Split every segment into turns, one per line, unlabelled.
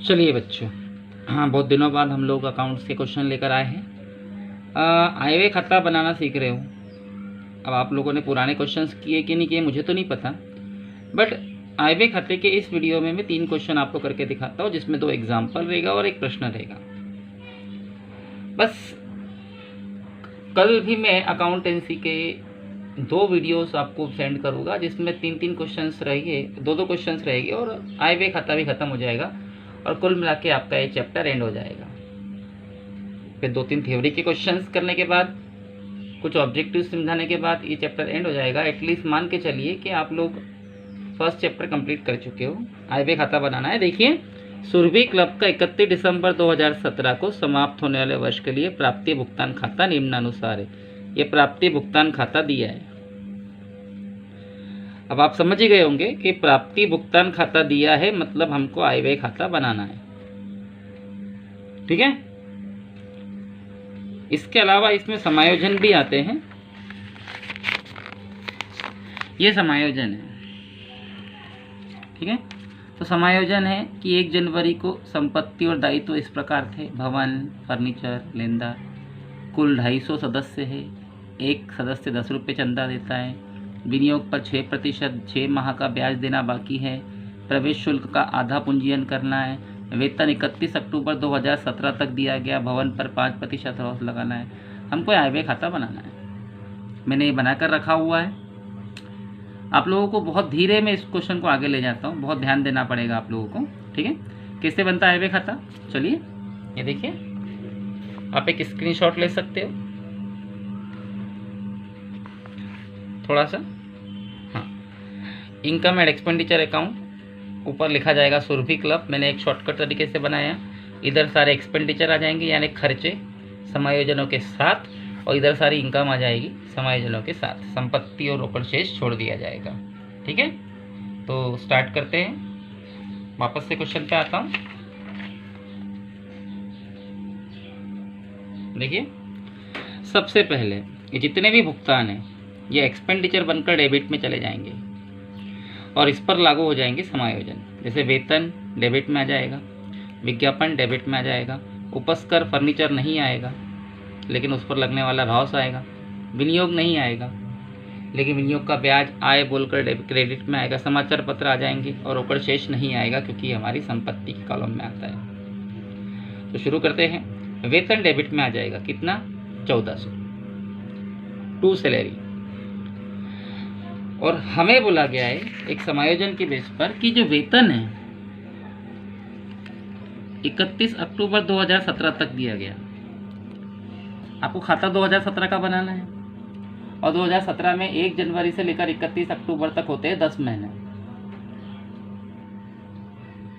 चलिए बच्चों, हाँ बहुत दिनों बाद हम लोग अकाउंट्स के क्वेश्चन लेकर आए हैं। आय व्यय खाता बनाना सीख रहे हो। अब आप लोगों ने पुराने क्वेश्चंस किए कि नहीं किए मुझे तो नहीं पता, बट आय व्यय खाते के इस वीडियो में मैं 3 क्वेश्चन आपको करके दिखाता हूँ, जिसमें 2 एग्जाम्पल रहेगा और एक प्रश्न रहेगा। बस कल भी मैं अकाउंटेंसी के 2 वीडियोस आपको सेंड करूँगा, जिसमें 3-3 क्वेश्चंस रहेंगे, 2-2 क्वेश्चंस रहेंगे और आय व्यय खाता भी खत्म हो जाएगा और कुल मिला के आपका ये चैप्टर एंड हो जाएगा। फिर 2-3 थ्योरी के क्वेश्चंस करने के बाद, कुछ ऑब्जेक्टिव समझाने के बाद ये चैप्टर एंड हो जाएगा। एटलीस्ट मान के चलिए कि आप लोग फर्स्ट चैप्टर कंप्लीट कर चुके हो। आय व्यय खाता बनाना है। देखिए, सुरभि क्लब का 31 दिसंबर 2017 को समाप्त होने वाले वर्ष के लिए प्राप्ति भुगतान खाता निम्नानुसार है। ये प्राप्ति भुगतान खाता दिया है। अब आप समझ ही गए होंगे कि प्राप्ति भुगतान खाता दिया है मतलब हमको आय व्यय खाता बनाना है। ठीक है। इसके अलावा इसमें समायोजन भी आते हैं। ये समायोजन है। ठीक है। तो समायोजन है कि 1 जनवरी को संपत्ति और दायित्व इस प्रकार थे। भवन, फर्नीचर, लेनदार। कुल 250 सदस्य है। एक सदस्य 10 रुपये चंदा देता है। विनियोग पर 6%, 6 माह का ब्याज देना बाकी है। प्रवेश शुल्क का आधा पूंजीयन करना है। वेतन 31 अक्टूबर 2017 तक दिया गया। भवन पर 5% रॉस लगाना है। हमको आय व्यय खाता बनाना है। मैंने ये बनाकर रखा हुआ है। आप लोगों को बहुत धीरे में इस क्वेश्चन को आगे ले जाता हूँ, बहुत ध्यान देना पड़ेगा आप लोगों को। ठीक है। कैसे बनता है आय व्यय खाता? चलिए ये देखिए, आप एक स्क्रीनशॉट ले सकते हो थोड़ा सा। हाँ, इनकम एंड एक्सपेंडिचर अकाउंट, ऊपर लिखा जाएगा सुरभि क्लब। मैंने एक शॉर्टकट तरीके से बनाया। इधर सारे एक्सपेंडिचर आ जाएंगे यानी खर्चे समायोजनों के साथ, और इधर सारी इनकम आ जाएगी समायोजनों के साथ। संपत्ति और रोकड़ शेष छोड़ दिया जाएगा। ठीक है। तो स्टार्ट करते हैं। वापस से क्वेश्चन पे आता हूँ। देखिए, सबसे पहले ये जितने भी भुगतान हैं ये एक्सपेंडिचर बनकर डेबिट में चले जाएंगे और इस पर लागू हो जाएंगे समायोजन। जैसे वेतन डेबिट में आ जाएगा, विज्ञापन डेबिट में आ जाएगा, उपस्कर फर्नीचर नहीं आएगा लेकिन उस पर लगने वाला रॉस आएगा। विनियोग नहीं आएगा लेकिन विनियोग का ब्याज आय बोलकर क्रेडिट में आएगा। समाचार पत्र आ जाएंगे और रोकड़ शेष नहीं आएगा क्योंकि हमारी संपत्ति के कॉलम में आता है। तो शुरू करते हैं। वेतन डेबिट में आ जाएगा। कितना? 1400 टू सैलरी। और हमें बोला गया है एक समायोजन के बेस पर कि जो वेतन है 31 अक्टूबर 2017 तक दिया गया। आपको खाता 2017 का बनाना है और 2017 में 1 जनवरी से लेकर 31 अक्टूबर तक होते हैं 10 महीने।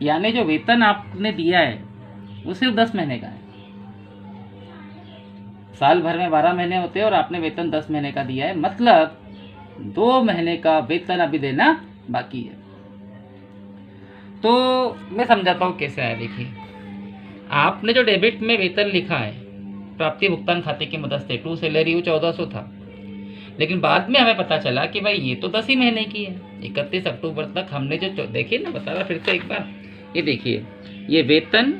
यानी जो वेतन आपने दिया है वो सिर्फ 10 महीने का है। साल भर में 12 महीने होते हैं और आपने वेतन 10 महीने का दिया है, मतलब 2 महीने का वेतन अभी देना बाकी है। तो मैं समझाता हूँ कैसे आया। देखिए, आपने जो डेबिट में वेतन लिखा है प्राप्ति भुगतान खाते की मदद से, टू सैलरी वो 1400 था, लेकिन बाद में हमें पता चला कि भाई ये तो 10 ही महीने की है। 31 अक्टूबर तक हमने जो देखिए ना, बता रहा फिर से एक बार, ये देखिए, ये वेतन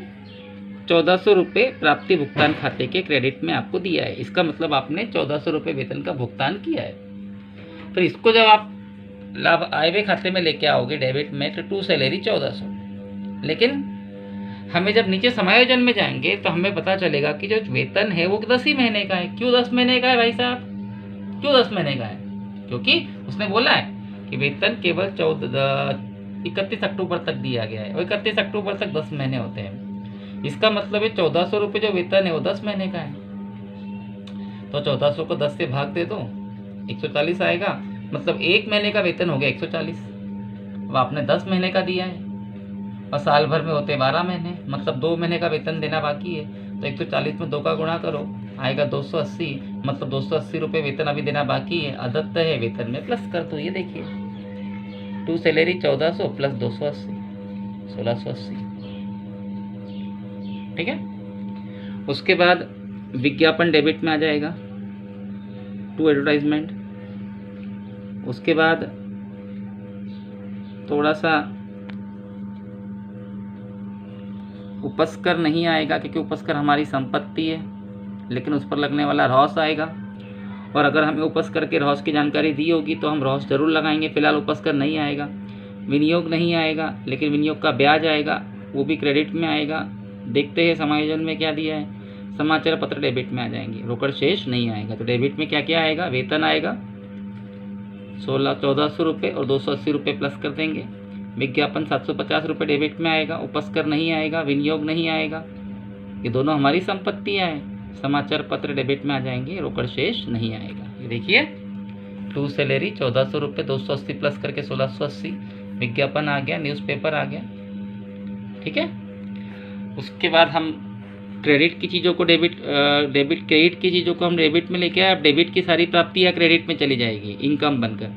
1400 रुपये प्राप्ति भुगतान खाते के क्रेडिट में आपको दिया है। इसका मतलब आपने 1400 रुपये वेतन का भुगतान किया है। फिर इसको जब आप लाभ आय व्यय खाते में लेके आओगे डेबिट में, तो टू सैलरी 1400। लेकिन हमें जब नीचे समायोजन में जाएंगे तो हमें पता चलेगा कि जो वेतन है वो 10 ही महीने का है। क्यों 10 महीने का है भाई साहब? क्यों 10 महीने का है? क्योंकि उसने बोला है कि वेतन केवल 31 अक्टूबर तक दिया गया है और 31 अक्टूबर तक 10 महीने होते हैं। इसका मतलब है 1400 रुपये जो वेतन है वो 10 महीने का है। तो 1400 को 10 से भाग दे दो, 140 आएगा, मतलब 1 महीने का वेतन हो गया 140। अब आपने 10 महीने का दिया है और साल भर में होते 12 महीने, मतलब 2 महीने का वेतन देना बाकी है। तो 140 में 2 का गुणा करो, आएगा 280, मतलब 280 रुपये वेतन अभी देना बाकी है। अदत्त है, वेतन में प्लस कर दो। ये देखिए, टू सैलरी 1400 प्लस 280, 1680। ठीक है। उसके बाद विज्ञापन डेबिट में आ जाएगा, टू एडवर्टाइजमेंट। उसके बाद थोड़ा सा उपस्कर नहीं आएगा क्योंकि उपस्कर हमारी संपत्ति है, लेकिन उस पर लगने वाला रॉस आएगा। और अगर हमें उपस्कर के रॉस की जानकारी दी होगी तो हम रॉस जरूर लगाएंगे। फिलहाल उपस्कर नहीं आएगा। विनियोग नहीं आएगा, लेकिन विनियोग का ब्याज आएगा, वो भी क्रेडिट में आएगा। देखते हैं समायोजन में क्या दिया है। समाचार पत्र डेबिट में आ जाएंगे, रोकड़ शेष नहीं आएगा। तो डेबिट में क्या क्या आएगा, वेतन आएगा 1400 रुपये और 280 रुपये प्लस कर देंगे। विज्ञापन 750 रुपये डेबिट में आएगा। उपस्कर नहीं आएगा, विनियोग नहीं आएगा, ये दोनों हमारी संपत्तियाँ हैं। समाचार पत्र डेबिट में आ जाएंगे, रोकड़ शेष नहीं आएगा। ये देखिए, टू सैलरी 1400 रुपये, 280 प्लस करके 1680, विज्ञापन आ गया, न्यूज़पेपर आ गया। ठीक है, उसके बाद हम क्रेडिट की चीज़ों को क्रेडिट की चीज़ों को हम डेबिट में लेके आए। अब डेबिट की सारी प्राप्तियाँ क्रेडिट में चली जाएगी इनकम बनकर।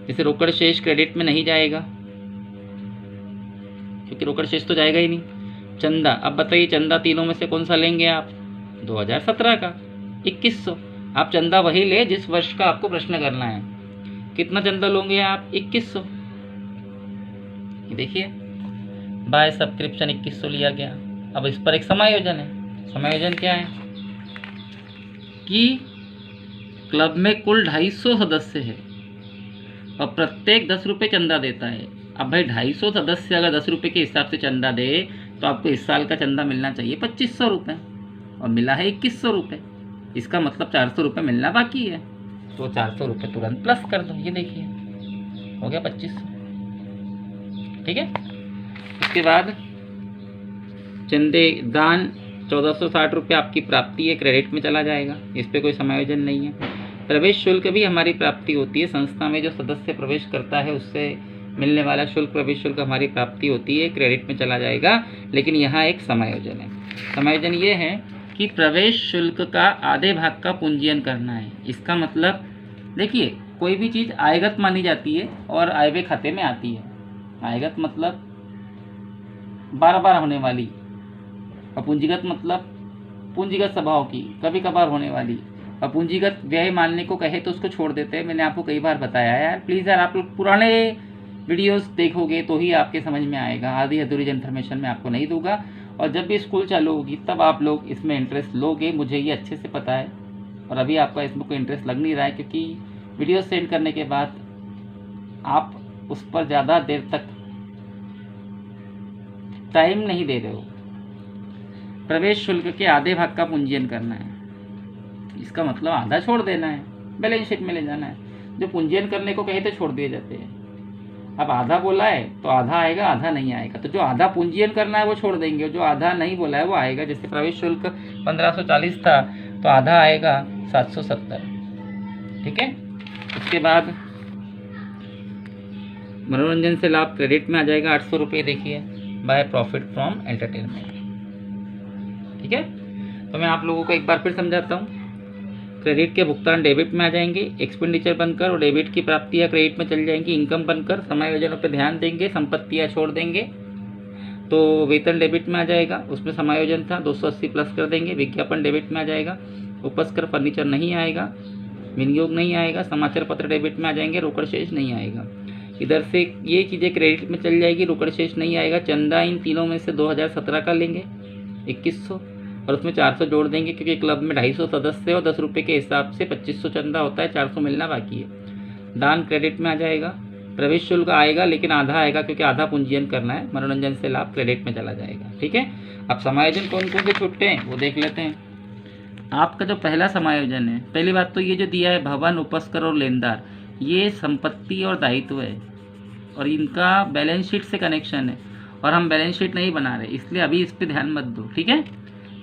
जैसे रोकड़ शेष क्रेडिट में नहीं जाएगा क्योंकि रोकड़ शेष तो जाएगा ही नहीं। चंदा, अब बताइए चंदा तीनों में से कौन सा लेंगे आप? 2017 का 2100। आप चंदा वही ले जिस वर्ष का आपको प्रश्न करना है। कितना चंदा लोगे आप? 2100। देखिए, बाय सब्सक्रिप्शन 2100 लिया गया। अब इस पर एक समायोजन है। समायोजन क्या है कि क्लब में कुल 250 सदस्य है और प्रत्येक 10 रुपये चंदा देता है। अब भाई 250 सदस्य अगर 10 रुपये के हिसाब से चंदा दे तो आपको इस साल का चंदा मिलना चाहिए 2500 रुपये और मिला है 2100 रुपये। इसका मतलब 400 रुपये मिलना बाकी है, तो 400 रुपये तुरंत प्लस कर दो। ये देखिए, हो गया 2500। ठीक है, उसके बाद चंदे दान 1460 रुपये आपकी प्राप्ति है, क्रेडिट में चला जाएगा, इस पर कोई समायोजन नहीं है। प्रवेश शुल्क भी हमारी प्राप्ति होती है। संस्था में जो सदस्य प्रवेश करता है उससे मिलने वाला शुल्क, प्रवेश शुल्क हमारी प्राप्ति होती है, क्रेडिट में चला जाएगा। लेकिन यहाँ एक समायोजन है। समायोजन ये है कि प्रवेश शुल्क का आधे भाग का पूंजीयन करना है। इसका मतलब देखिए, कोई भी चीज़ आयगत मानी जाती है और आयव्यय खाते में आती है। आयगत मतलब बार बार होने वाली, और पूंजीगत मतलब पूंजीगत स्वभाव की, कभी कभार होने वाली। और पूंजीगत व्यय मानने को कहे तो उसको छोड़ देते हैं। मैंने आपको कई बार बताया है यार, प्लीज़ यार आप लोग पुराने वीडियोस देखोगे तो ही आपके समझ में आएगा। आधी अधूरी इन्फॉर्मेशन मैं आपको नहीं दूंगा। और जब भी स्कूल चालू होगी तब आप लोग इसमें इंटरेस्ट लोगे, मुझे ये अच्छे से पता है। और अभी आपका इसमें कोई इंटरेस्ट लग नहीं रहा है क्योंकि वीडियो सेंड करने के बाद आप उस पर ज़्यादा देर तक टाइम नहीं दे रहे हो। प्रवेश शुल्क के आधे भाग का पूंजीयन करना है, इसका मतलब आधा छोड़ देना है, बैलेंस शीट में ले जाना है। जो पूंजीयन करने को कहे तो छोड़ दिए जाते हैं। अब आधा बोला है तो आधा आएगा, आधा नहीं आएगा। तो जो आधा पूंजीयन करना है वो छोड़ देंगे, जो आधा नहीं बोला है वो आएगा। जैसे प्रवेश शुल्क 1540 था तो आधा आएगा 770। ठीक है, उसके बाद मनोरंजन से लाभ क्रेडिट में आ जाएगा 800 रुपये। देखिए, बाय प्रॉफिट फ्रॉम एंटरटेनमेंट। ठीक है, तो मैं आप लोगों को एक बार फिर समझाता हूँ। क्रेडिट के भुगतान डेबिट में आ जाएंगे, एक्सपेंडिचर बनकर, और डेबिट की प्राप्तियाँ क्रेडिट में चली जाएंगी इनकम बनकर। समायोजनों पर ध्यान देंगे, संपत्तियाँ छोड़ देंगे। तो वेतन डेबिट में आ जाएगा, उसमें समायोजन था 280 प्लस कर देंगे। विज्ञापन डेबिट में आ जाएगा, उपस्कर फर्नीचर नहीं आएगा, विनियोग नहीं आएगा। समाचार पत्र डेबिट में आ जाएंगे, रोकड़ शेष नहीं आएगा। इधर से ये चीज़ें क्रेडिट में चल जाएगी, रोकड़ शेष नहीं आएगा। चंदा इन तीनों में से 2017 का लेंगे 2100 और उसमें 400 जोड़ देंगे क्योंकि क्लब में 250 सदस्य और 10 रुपये के हिसाब से 2500 चंदा होता है, 400 मिलना बाकी है। दान क्रेडिट में आ जाएगा। प्रवेश शुल्क आएगा लेकिन आधा आएगा क्योंकि आधा पूंजीयन करना है। मनोरंजन से लाभ क्रेडिट में चला जाएगा। ठीक है, अब समायोजन कौन कौन से छूटते हैं वो देख लेते हैं। आपका जो पहला समायोजन है, पहली बात तो ये जो दिया है भवन, उपस्कर और लेनदार, ये संपत्ति और दायित्व है और इनका बैलेंस शीट से कनेक्शन है और हम बैलेंस शीट नहीं बना रहे, इसलिए अभी इस पर ध्यान मत दो। ठीक है,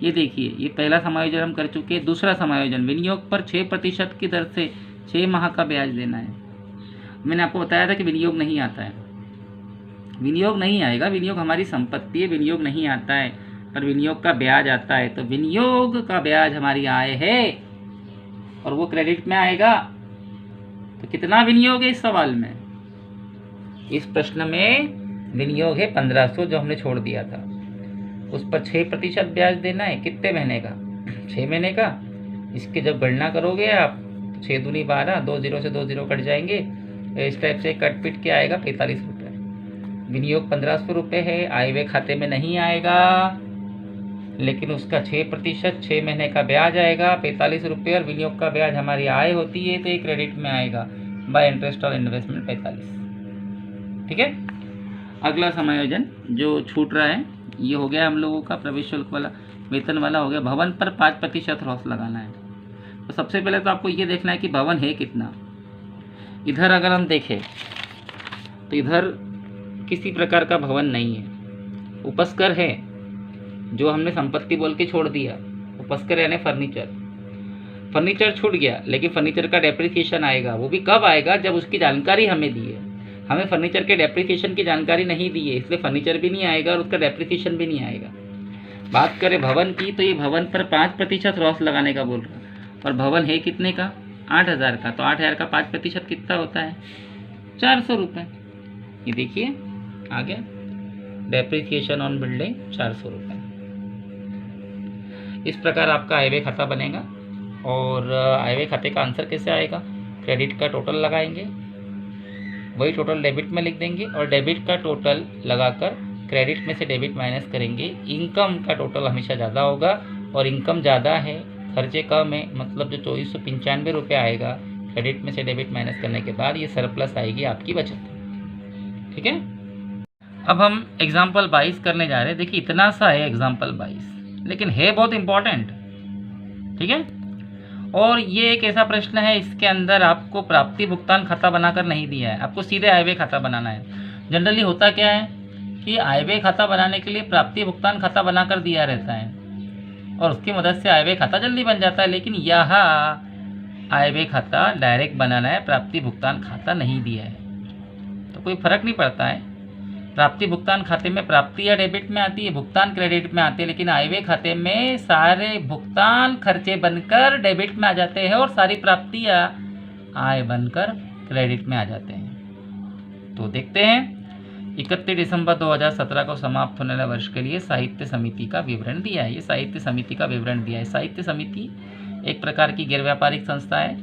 ये देखिए, ये पहला समायोजन हम कर चुके हैं। दूसरा समायोजन, विनियोग पर 6% की दर से 6 माह का ब्याज देना है। मैंने आपको बताया था कि विनियोग नहीं आता है, विनियोग नहीं आएगा, विनियोग हमारी संपत्ति है, विनियोग नहीं आता है, पर विनियोग का ब्याज आता है। तो विनियोग का ब्याज हमारी आय है और वो क्रेडिट में आएगा। तो कितना विनियोग है इस सवाल में? इस प्रश्न में विनियोग है 1500 जो हमने छोड़ दिया था। उस पर 6% ब्याज देना है। कितने महीने का? 6 महीने का। इसके जब गणना करोगे आप तो 6 दूनी 12, 2 0 से 2 0 कट जाएंगे। इस टाइप से कट पिट के आएगा 45 रुपये। विनियोग 1500 रुपये है, आय व्यय खाते में नहीं आएगा लेकिन उसका 6%, 6 महीने का ब्याज आएगा 45 रुपये, और विनियोग का ब्याज हमारी आय होती है तो ये क्रेडिट में आएगा बाय इंटरेस्ट और इन्वेस्टमेंट 45। ठीक है। अगला समायोजन जो छूट रहा है ये हो गया हम लोगों का प्रवेश शुल्क वाला, वेतन वाला हो गया। भवन पर 5% रॉस लगाना है। तो सबसे पहले तो आपको ये देखना है कि भवन है कितना। इधर अगर हम देखें तो इधर किसी प्रकार का भवन नहीं है, उपस्कर है जो हमने संपत्ति बोल के छोड़ दिया। उपस्कर यानी फर्नीचर छूट गया, लेकिन फर्नीचर का डेप्रिसिएशन आएगा। वो भी कब आएगा? जब उसकी जानकारी हमें दी है। हमें फर्नीचर के डेप्रिसिएशन की जानकारी नहीं दी है, इसलिए फर्नीचर भी नहीं आएगा और उसका डेप्रिसिएशन भी नहीं आएगा। बात करें भवन की तो ये भवन पर 5% रॉस लगाने का बोल रहा है, और भवन है कितने का? 8,000 का। तो 8,000 का 5% कितना होता है? 400 रुपये। ये देखिए आ गया, डेप्रिसिएशन ऑन बिल्डिंग 400 रुपये। इस प्रकार आपका आय व्यय खाता बनेगा। और आय व्यय खाते का आंसर कैसे आएगा? क्रेडिट का टोटल लगाएंगे, वही टोटल डेबिट में लिख देंगे, और डेबिट का टोटल लगाकर क्रेडिट में से डेबिट माइनस करेंगे। इनकम का टोटल हमेशा ज़्यादा होगा, और इनकम ज़्यादा है, खर्चे कम है, मतलब जो 2495 रुपये आएगा क्रेडिट में से डेबिट माइनस करने के बाद ये सरप्लस आएगी आपकी बचत। ठीक है। अब हम एग्जाम्पल 22 करने जा रहे हैं। देखिए इतना सा है एग्जाम्पल 22, लेकिन है बहुत इम्पॉर्टेंट। ठीक है। और ये एक ऐसा प्रश्न है, इसके अंदर आपको प्राप्ति भुगतान खाता बनाकर नहीं दिया है, आपको सीधे आय व्यय खाता बनाना है। जनरली होता क्या है कि आय व्यय खाता बनाने के लिए प्राप्ति भुगतान खाता बनाकर दिया रहता है, और उसकी मदद से आय व्यय खाता जल्दी बन जाता है। लेकिन यहाँ आय व्यय खाता डायरेक्ट बनाना है, प्राप्ति भुगतान खाता नहीं दिया है, तो कोई फर्क नहीं पड़ता है। प्राप्ति भुगतान खाते में प्राप्ति या डेबिट में आती है, भुगतान क्रेडिट में आते हैं, लेकिन आय व्यय खाते में सारे भुगतान खर्चे बनकर डेबिट में आ जाते हैं और सारी प्राप्तियाँ आय बनकर क्रेडिट में आ जाते हैं। तो देखते हैं 31 दिसंबर 2017 को समाप्त होने वाले वर्ष के लिए साहित्य समिति का विवरण दिया है। ये साहित्य समिति का विवरण दिया है। साहित्य समिति एक प्रकार की गैर व्यापारिक संस्था है।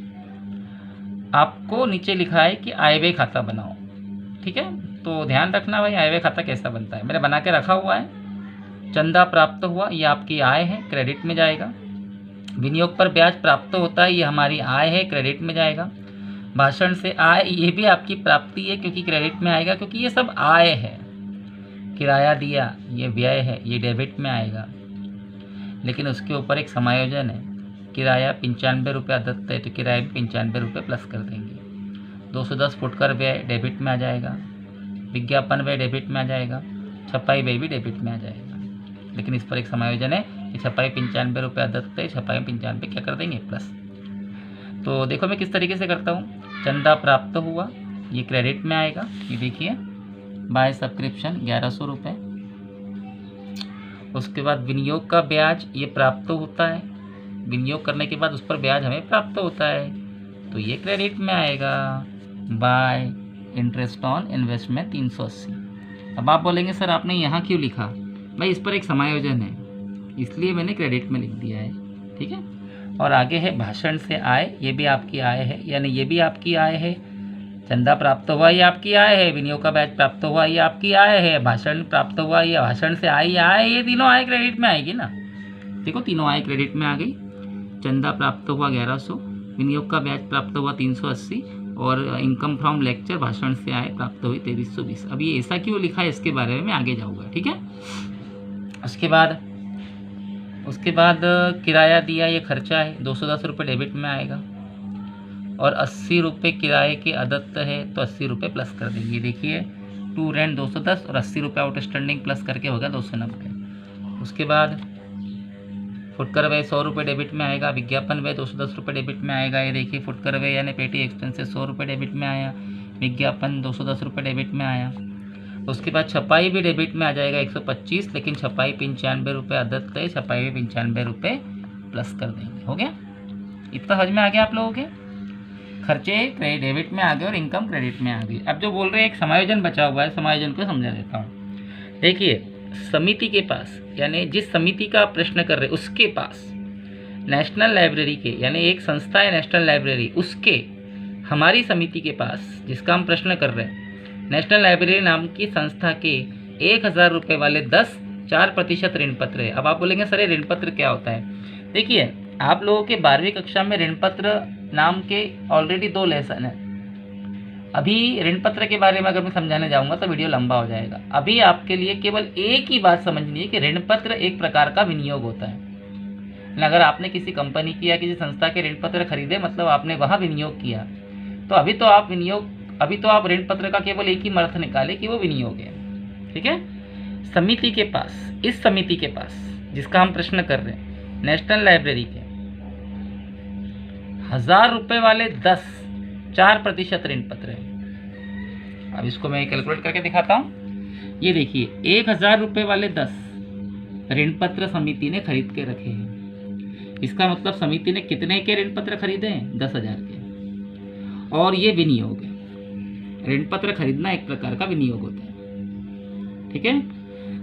आपको नीचे लिखा है कि आय व्यय खाता बनाओ। ठीक है। तो ध्यान रखना भाई आय व्यय खाता कैसा बनता है, मैंने बना के रखा हुआ है। चंदा प्राप्त हुआ, ये आपकी आय है, क्रेडिट में जाएगा। विनियोग पर ब्याज प्राप्त होता है, ये हमारी आय है, क्रेडिट में जाएगा। भाषण से आय, ये भी आपकी प्राप्ति है क्योंकि क्रेडिट में आएगा, क्योंकि ये सब आय है। किराया दिया, ये व्यय है, ये डेबिट में आएगा। लेकिन उसके ऊपर एक समायोजन है, किराया 95 रुपये दत्त है तो किराए में 95 रुपये प्लस कर देंगे। 210 फुटकर व्यय डेबिट में आ जाएगा, विज्ञापन व्यय डेबिट में आ जाएगा, छपाई व्यय भी डेबिट में आ जाएगा। लेकिन इस पर एक समायोजन है कि छपाई 95 रुपये दत्त है, छपाई में 95 क्या कर देंगे? प्लस। तो देखो मैं किस तरीके से करता हूँ। चंदा प्राप्त हुआ, ये क्रेडिट में आएगा, ये देखिए बाय सब्सक्रिप्शन 1100 रुपये। उसके बाद विनियोग का ब्याज ये प्राप्त होता है, विनियोग करने के बाद उस पर ब्याज हमें प्राप्त होता है, तो ये क्रेडिट में आएगा बाय इंटरेस्ट ऑन इन्वेस्टमेंट 380। अब आप बोलेंगे सर आपने यहाँ क्यों लिखा? भाई इस पर एक समायोजन है इसलिए मैंने क्रेडिट में लिख दिया है। ठीक है। और आगे है भाषण से आय, ये भी आपकी आय है, यानी ये भी आपकी आय है। चंदा प्राप्त हुआ, ये आपकी आय है। विनियोग का ब्याज प्राप्त हुआ, ये आपकी आय है। भाषण प्राप्त हुआ, ये भाषण से आय, ये तीनों आय क्रेडिट में आएगी ना। देखो तीनों आय क्रेडिट में आ गई। चंदा प्राप्त हुआ 1100, विनियोग का ब्याज प्राप्त हुआ 380, और इनकम फ्रॉम लेक्चर भाषण से आय प्राप्त हुई 2320। अब ये ऐसा क्यों लिखा है इसके बारे में मैं आगे जाऊँगा। ठीक है। उसके बाद किराया दिया, ये खर्चा है, 210 रुपये डेबिट में आएगा, और 80 रुपये किराए के अदत्त है तो 80 रुपये प्लस कर देंगे। देखिए टू रेंट 210 और 80 रुपये आउटस्टैंडिंग प्लस करके होगा 290। उसके बाद फुटकर व्यय 100 रुपये डेबिट में आएगा, विज्ञापन व्यय 210 रुपये डेबिट में आएगा। ये देखिए फुटकर व्यय यानी पेटी एक्सपेंसेस 100 रुपये डेबिट में आया, विज्ञापन 210 रुपये डेबिट में आया। उसके बाद छपाई भी डेबिट में आ जाएगा 125, लेकिन छपाई 95 रुपये अदत्त है, छपाई में 95 रुपये प्लस कर देंगे। हो गया? इतना समझ में आ गया आप लोगों के? खर्चे डेबिट में आ गए और इनकम क्रेडिट में आ गई। अब जो बोल रहे हैं एक समायोजन बचा हुआ है, समायोजन को समझा देता हूँ। देखिए समिति के पास, यानी जिस समिति का आप प्रश्न कर रहे हैं उसके पास नेशनल लाइब्रेरी के, यानी एक संस्था है नेशनल लाइब्रेरी, उसके हमारी समिति के पास जिसका हम प्रश्न कर रहे हैं, नेशनल लाइब्रेरी नाम की संस्था के 1000 रुपये वाले 10 4% ऋण पत्र है। अब आप बोलेंगे सर ये ऋण पत्र क्या होता है? देखिए, आप लोगों के 12वीं कक्षा में ऋण पत्र नाम के ऑलरेडी 2 लेसन हैं। अभी ऋण पत्र के बारे में अगर मैं समझाने जाऊंगा तो वीडियो लंबा हो जाएगा। अभी आपके लिए केवल एक ही बात समझनी है कि ऋण पत्र एक प्रकार का विनियोग होता है। अगर आपने किसी कंपनी की या किसी संस्था के ऋण पत्र खरीदे, मतलब आपने वहां विनियोग किया, तो अभी तो आप ऋण पत्र का केवल एक ही अर्थ निकाले कि वो विनियोग है। ठीक है। समिति के पास, इस समिति के पास जिसका हम प्रश्न कर रहे हैं, नेशनल लाइब्रेरी के 1000 रुपए वाले 4% ऋण पत्र है। अब इसको मैं कैलकुलेट करके दिखाता हूं। ये देखिए, 1000 रुपए वाले 10 ऋण पत्र समिति ने खरीद के रखे हैं। इसका मतलब समिति ने कितने के ऋण पत्र खरीदे हैं? 10,000 के। और ये विनियोग है। ऋण पत्र खरीदना एक प्रकार का विनियोग होता है। ठीक है।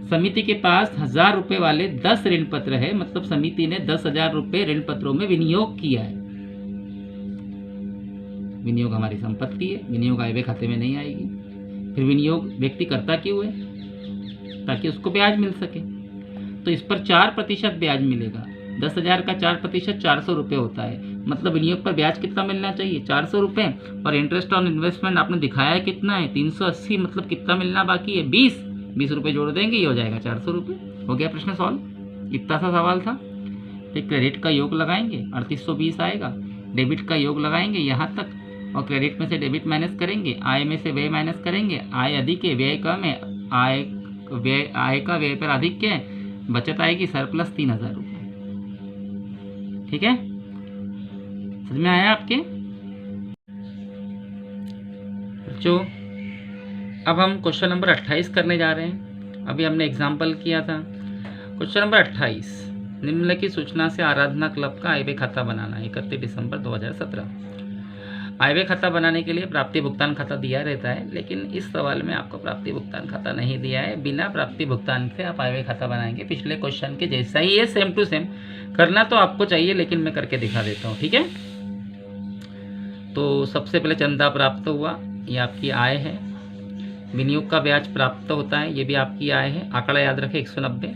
समिति के पास 1000 रुपए वाले 10 ऋण पत्र है, मतलब समिति ने 10,000 रुपए ऋण पत्रों में विनियोग किया है। विनियोग हमारी संपत्ति है, विनियोग आय व्यय खाते में नहीं आएगी। फिर विनियोग व्यक्ति करता क्यों है? ताकि उसको ब्याज मिल सके। तो इस पर 4% ब्याज मिलेगा। 10,000 का 4% 400 रुपये होता है। मतलब विनियोग पर ब्याज कितना मिलना चाहिए? 400 रुपये। और इंटरेस्ट ऑन इन्वेस्टमेंट आपने दिखाया है कितना है? 380। मतलब कितना मिलना बाकी है? 20 रुपये जोड़ देंगे, ये हो जाएगा 400 रुपये। हो गया प्रश्न सॉल्व। इतना सा सवाल था। फिर क्रेडिट का योग लगाएंगे, 3820 आएगा। डेबिट का योग लगाएंगे यहाँ तक, और क्रेडिट में से डेबिट माइनस करेंगे, आय में से व्यय माइनस करेंगे। आय अधिक है, व्यय कम है। आय का व्यय पर अधिक है, बचत आएगी सरप्लस 3000 रुपये। ठीक है, समझ में आया आपके बच्चों? अब हम क्वेश्चन नंबर 28 करने जा रहे हैं। अभी हमने एग्जाम्पल किया था। क्वेश्चन नंबर 28, निम्नलिखित सूचना से आराधना क्लब का आय व्यय खाता बनाना। 31 दिसंबर 2017। आय व्यय खाता बनाने के लिए प्राप्ति भुगतान खाता दिया रहता है, लेकिन इस सवाल में आपको प्राप्ति भुगतान खाता नहीं दिया है। बिना प्राप्ति भुगतान से आप आय व्यय खाता बनाएंगे। पिछले क्वेश्चन के जैसा ही है, सेम टू सेम। करना तो आपको चाहिए, लेकिन मैं करके दिखा देता हूँ। ठीक है। तो सबसे पहले चंदा प्राप्त हुआ, ये आपकी आय है। विनियोग का ब्याज प्राप्त होता है, ये भी आपकी आय है। आंकड़ा याद रखें 190।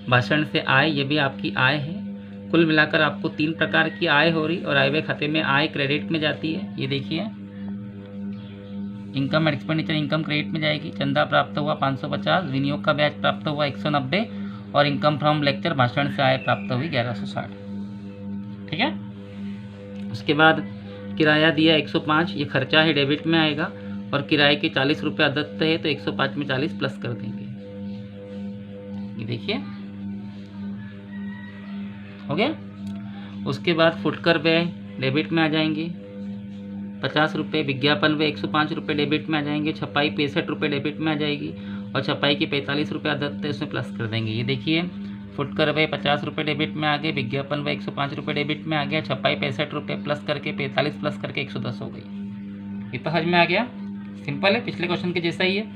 भाषण से आय, ये भी आपकी आय है। कुल मिलाकर आपको 3 प्रकार की आय हो रही, और आय व्यय खाते में आय क्रेडिट में जाती है। ये देखिए, income and expenditure income credit में जाएगी। चंदा प्राप्त हुआ 550, विनियोग का ब्याज प्राप्त हुआ 190, और इनकम फ्रॉम लेक्चर भाषण से आय प्राप्त हुई 1160। ठीक है। उसके बाद किराया दिया 105, ये खर्चा है, डेबिट में आएगा। और किराए के 40 रुपये अदत्त है, तो 105 में 40 प्लस कर देंगे। ये देखिए, हो गया। उसके बाद फुटकर व्यय डेबिट में आ जाएंगे 50 रुपये। विज्ञापन व्यय 105 रुपये डेबिट में आ जाएंगे। छपाई 65 रुपये डेबिट में आ जाएगी, और छपाई के 45 रुपये अदत्त है, उसमें प्लस कर देंगे। ये देखिए, फुटकर व्यय 50 रुपये डेबिट में आ गए, विज्ञापन व्यय 105 रुपये डेबिट में आ गया, छपाई 65 रुपये प्लस करके 45 प्लस करके 110 हो गई। ये तो समझ में आ गया। सिंपल है, पिछले क्वेश्चन के जैसा ही है।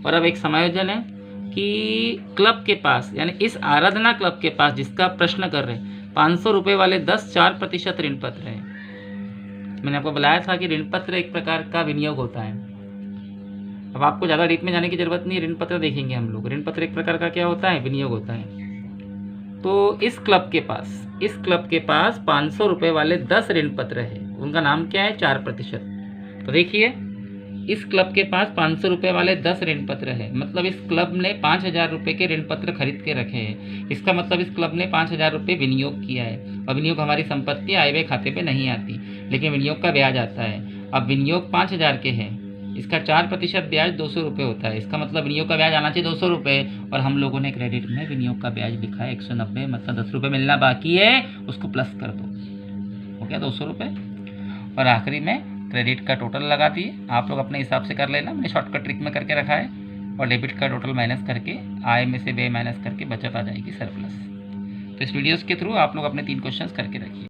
और अब एक समायोजन है कि क्लब के पास, यानी इस आराधना क्लब के पास जिसका प्रश्न कर रहे हैं, 500 रुपये वाले 4% ऋण पत्र है। मैंने आपको बताया था कि ऋण पत्र एक प्रकार का विनियोग होता है। अब आपको ज़्यादा डीप में जाने की जरूरत नहीं है, ऋण पत्र देखेंगे हम लोग। ऋण पत्र एक प्रकार का क्या होता है? विनियोग होता है। तो इस क्लब के पास 500 रुपये वाले 10 ऋण पत्र है। उनका नाम क्या है? 4%। तो देखिए, इस क्लब के पास 500 रुपये वाले 10 ऋण पत्र है। मतलब इस क्लब ने 5000 रुपये के ऋण पत्र खरीद के रखे हैं। इसका मतलब इस क्लब ने 5000 रुपये विनियोग किया है। और विनियोग हमारी संपत्ति आय व्यय खाते पे नहीं आती, लेकिन विनियोग का ब्याज आता है। अब विनियोग 5000 के हैं, इसका 4% ब्याज 200 रुपये होता है। इसका मतलब विनियोग का ब्याज आना चाहिए 200 रुपये, और हम लोगों ने क्रेडिट में विनियोग का ब्याज लिखा है 190। मतलब 10 रुपये मिलना बाकी है, उसको प्लस कर दो, हो गया 200 रुपये। और आखिरी में क्रेडिट का टोटल लगा दिए। आप लोग अपने हिसाब से कर लेना, मैंने शॉर्टकट ट्रिक में करके रखा है। और डेबिट का टोटल माइनस करके, आय में से व्यय माइनस करके बचत आ जाएगी सरप्लस। तो इस वीडियोस के थ्रू आप लोग अपने 3 क्वेश्चंस करके रखिए।